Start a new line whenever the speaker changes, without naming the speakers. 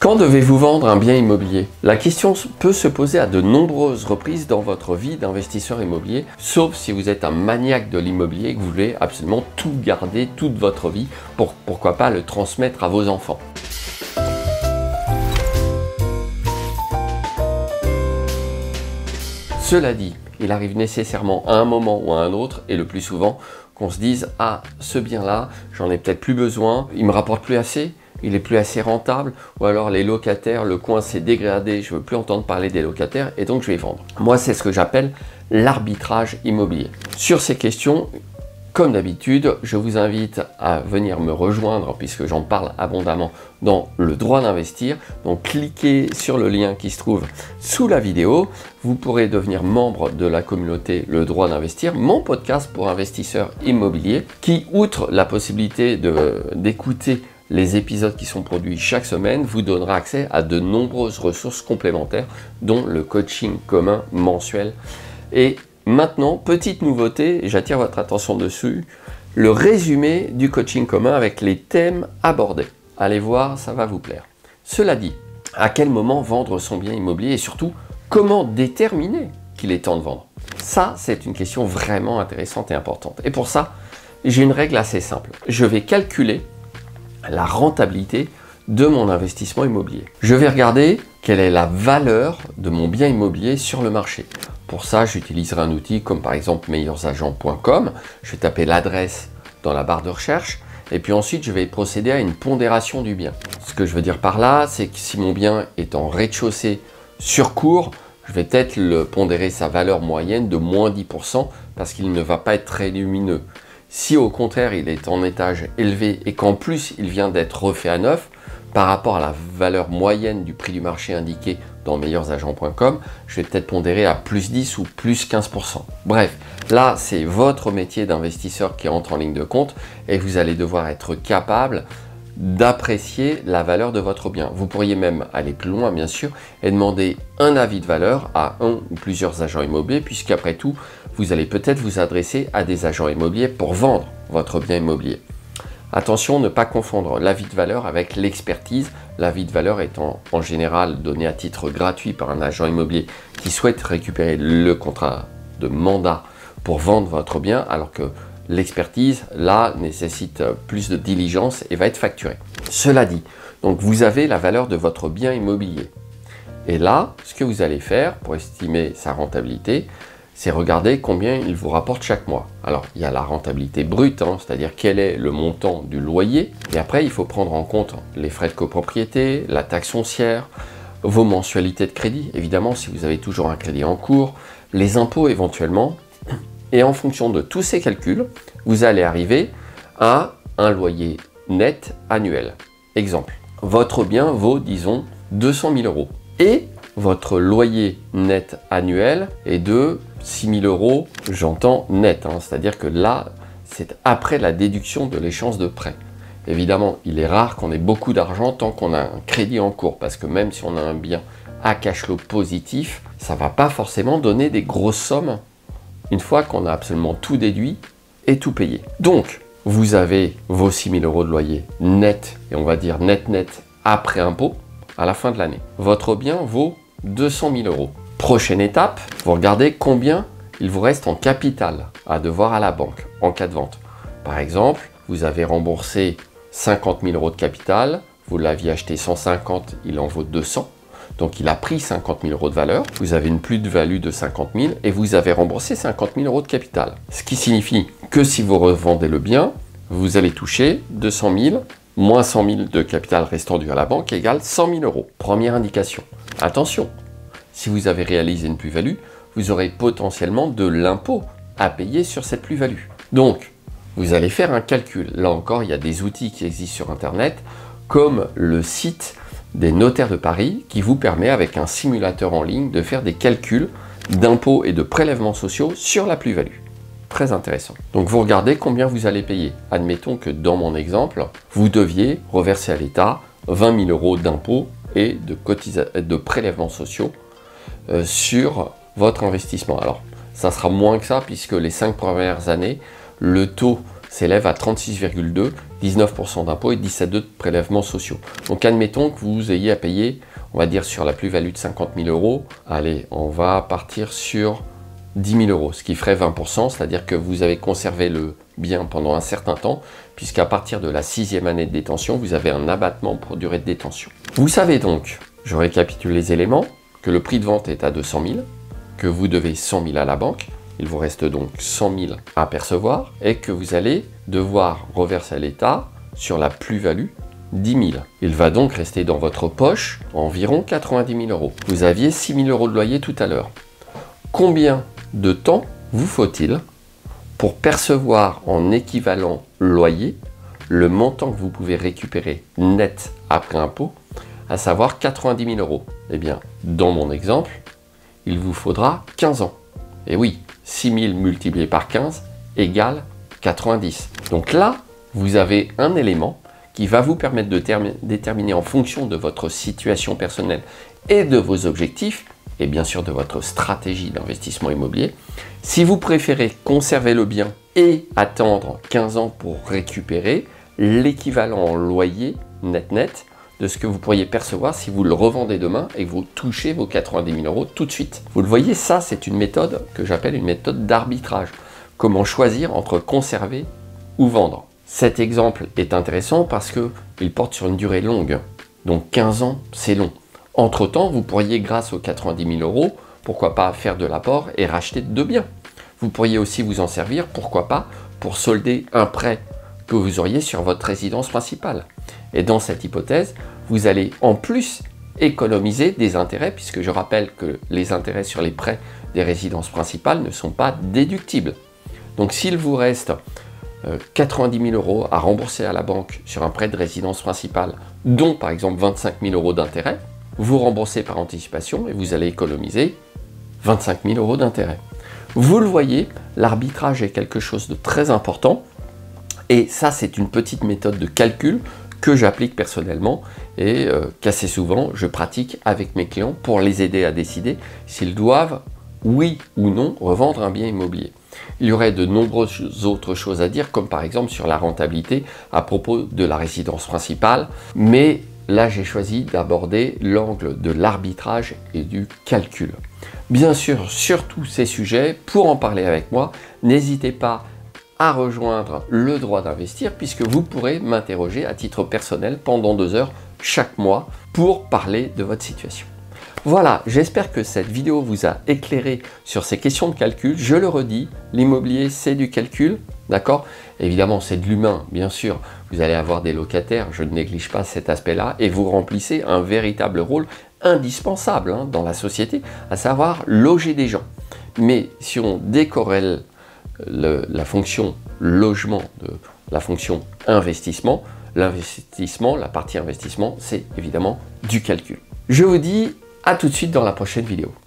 Quand devez-vous vendre un bien immobilier? La question peut se poser à de nombreuses reprises dans votre vie d'investisseur immobilier, sauf si vous êtes un maniaque de l'immobilier et que vous voulez absolument tout garder toute votre vie pour pourquoi pas le transmettre à vos enfants. Cela dit, il arrive nécessairement à un moment ou à un autre, et le plus souvent, qu'on se dise « Ah, ce bien-là, j'en ai peut-être plus besoin, il me rapporte plus assez ». Il est plus assez rentable, ou alors les locataires, le coin s'est dégradé, je ne veux plus entendre parler des locataires et donc je vais vendre. Moi, c'est ce que j'appelle l'arbitrage immobilier. Sur ces questions, comme d'habitude, je vous invite à venir me rejoindre puisque j'en parle abondamment dans le droit d'investir. Donc cliquez sur le lien qui se trouve sous la vidéo. Vous pourrez devenir membre de la communauté Le Droit d'Investir, mon podcast pour investisseurs immobiliers qui, outre la possibilité d'écouter les épisodes qui sont produits chaque semaine, vous donnera accès à de nombreuses ressources complémentaires, dont le coaching commun mensuel. Et maintenant, petite nouveauté, j'attire votre attention dessus, le résumé du coaching commun avec les thèmes abordés. Allez voir, ça va vous plaire. Cela dit, à quel moment vendre son bien immobilier et surtout, comment déterminer qu'il est temps de vendre? Ça, c'est une question vraiment intéressante et importante. Et pour ça, j'ai une règle assez simple. Je vais calculer la rentabilité de mon investissement immobilier. Je vais regarder quelle est la valeur de mon bien immobilier sur le marché. Pour ça, j'utiliserai un outil comme par exemple meilleursagents.com. Je vais taper l'adresse dans la barre de recherche et puis ensuite je vais procéder à une pondération du bien. Ce que je veux dire par là, c'est que si mon bien est en rez-de-chaussée sur cour, je vais peut-être le pondérer sa valeur moyenne de moins 10% parce qu'il ne va pas être très lumineux. Si au contraire il est en étage élevé et qu'en plus il vient d'être refait à neuf, par rapport à la valeur moyenne du prix du marché indiqué dans meilleursagents.com, je vais peut-être pondérer à plus 10 ou plus 15%. Bref, là c'est votre métier d'investisseur qui entre en ligne de compte et vous allez devoir être capable d'apprécier la valeur de votre bien. Vous pourriez même aller plus loin bien sûr et demander un avis de valeur à un ou plusieurs agents immobiliers puisqu'après tout, vous allez peut-être vous adresser à des agents immobiliers pour vendre votre bien immobilier. Attention, ne pas confondre l'avis de valeur avec l'expertise. L'avis de valeur étant en général donné à titre gratuit par un agent immobilier qui souhaite récupérer le contrat de mandat pour vendre votre bien, alors que l'expertise, là, nécessite plus de diligence et va être facturée. Cela dit, donc vous avez la valeur de votre bien immobilier. Et là, ce que vous allez faire pour estimer sa rentabilité, c'est regarder combien il vous rapporte chaque mois. Alors, il y a la rentabilité brute, c'est-à-dire quel est le montant du loyer. Et après, il faut prendre en compte les frais de copropriété, la taxe foncière, vos mensualités de crédit, évidemment, si vous avez toujours un crédit en cours, les impôts éventuellement. Et en fonction de tous ces calculs, vous allez arriver à un loyer net annuel. Exemple, votre bien vaut, disons, 200 000 euros. Et votre loyer net annuel est de 6 000 euros, j'entends net, c'est-à-dire que là, c'est après la déduction de l'échéance de prêt. Évidemment, il est rare qu'on ait beaucoup d'argent tant qu'on a un crédit en cours, parce que même si on a un bien à cash flow positif, ça ne va pas forcément donner des grosses sommes une fois qu'on a absolument tout déduit et tout payé. Donc, vous avez vos 6 000 euros de loyer net, et on va dire net après impôt, à la fin de l'année. Votre bien vaut 200 000 euros. Prochaine étape, vous regardez combien il vous reste en capital à devoir à la banque en cas de vente. Par exemple, vous avez remboursé 50 000 euros de capital, vous l'aviez acheté 150, il en vaut 200, donc il a pris 50 000 euros de valeur, vous avez une plus-value de 50 000 et vous avez remboursé 50 000 euros de capital. Ce qui signifie que si vous revendez le bien, vous allez toucher 200 000 moins 100 000 de capital restant dû à la banque égale 100 000 euros. Première indication. Attention, si vous avez réalisé une plus-value, vous aurez potentiellement de l'impôt à payer sur cette plus-value. Donc, vous allez faire un calcul. Là encore, il y a des outils qui existent sur Internet, comme le site des notaires de Paris, qui vous permet, avec un simulateur en ligne, de faire des calculs d'impôts et de prélèvements sociaux sur la plus-value. Très intéressant. Donc vous regardez combien vous allez payer. Admettons que dans mon exemple, vous deviez reverser à l'État 20 000 euros d'impôts et de prélèvements sociaux sur votre investissement. Alors, ça sera moins que ça puisque les 5 premières années, le taux s'élève à 36,2 19% d'impôts et 17,2% de prélèvements sociaux. Donc admettons que vous ayez à payer, on va dire sur la plus-value de 50 000 euros, allez, on va partir sur 10 000 euros, ce qui ferait 20%, c'est-à-dire que vous avez conservé le bien pendant un certain temps, puisqu'à partir de la 6e année de détention, vous avez un abattement pour durée de détention. Vous savez donc, je récapitule les éléments, que le prix de vente est à 200 000, que vous devez 100 000 à la banque, il vous reste donc 100 000 à percevoir, et que vous allez devoir reverser à l'État sur la plus-value 10 000. Il va donc rester dans votre poche environ 90 000 euros. Vous aviez 6 000 euros de loyer tout à l'heure. Combien de temps vous faut-il pour percevoir en équivalent loyer le montant que vous pouvez récupérer net après impôt, à savoir 90 000 euros? Eh bien, dans mon exemple, il vous faudra 15 ans. Et oui, 6 000 multiplié par 15 égale 90. Donc là, vous avez un élément qui va vous permettre de déterminer en fonction de votre situation personnelle et de vos objectifs, et bien sûr de votre stratégie d'investissement immobilier, si vous préférez conserver le bien et attendre 15 ans pour récupérer l'équivalent en loyer net de ce que vous pourriez percevoir si vous le revendez demain et que vous touchez vos 90 000 euros tout de suite. Vous le voyez, ça c'est une méthode que j'appelle une méthode d'arbitrage. Comment choisir entre conserver ou vendre. Cet exemple est intéressant parce qu'il porte sur une durée longue. Donc 15 ans, c'est long. Entre-temps, vous pourriez, grâce aux 90 000 euros, pourquoi pas faire de l'apport et racheter deux biens. Vous pourriez aussi vous en servir, pourquoi pas, pour solder un prêt que vous auriez sur votre résidence principale. Et dans cette hypothèse, vous allez en plus économiser des intérêts, puisque je rappelle que les intérêts sur les prêts des résidences principales ne sont pas déductibles. Donc s'il vous reste 90 000 euros à rembourser à la banque sur un prêt de résidence principale, dont par exemple 25 000 euros d'intérêt, vous remboursez par anticipation et vous allez économiser 25 000 euros d'intérêt. Vous le voyez, l'arbitrage est quelque chose de très important et ça c'est une petite méthode de calcul que j'applique personnellement et qu'assez souvent je pratique avec mes clients pour les aider à décider s'ils doivent, oui ou non, revendre un bien immobilier. Il y aurait de nombreuses autres choses à dire, comme par exemple sur la rentabilité à propos de la résidence principale, mais là j'ai choisi d'aborder l'angle de l'arbitrage et du calcul. Bien sûr, sur tous ces sujets, pour en parler avec moi, n'hésitez pas à rejoindre le droit d'investir, puisque vous pourrez m'interroger à titre personnel pendant 2 heures chaque mois pour parler de votre situation. Voilà, j'espère que cette vidéo vous a éclairé sur ces questions de calcul. Je le redis, l'immobilier c'est du calcul, d'accord? Évidemment c'est de l'humain, bien sûr, vous allez avoir des locataires, je ne néglige pas cet aspect-là, et vous remplissez un véritable rôle indispensable dans la société, à savoir loger des gens. Mais si on décorrèle la fonction logement de la fonction investissement, l'investissement, la partie investissement, c'est évidemment du calcul. Je vous dis à tout de suite dans la prochaine vidéo.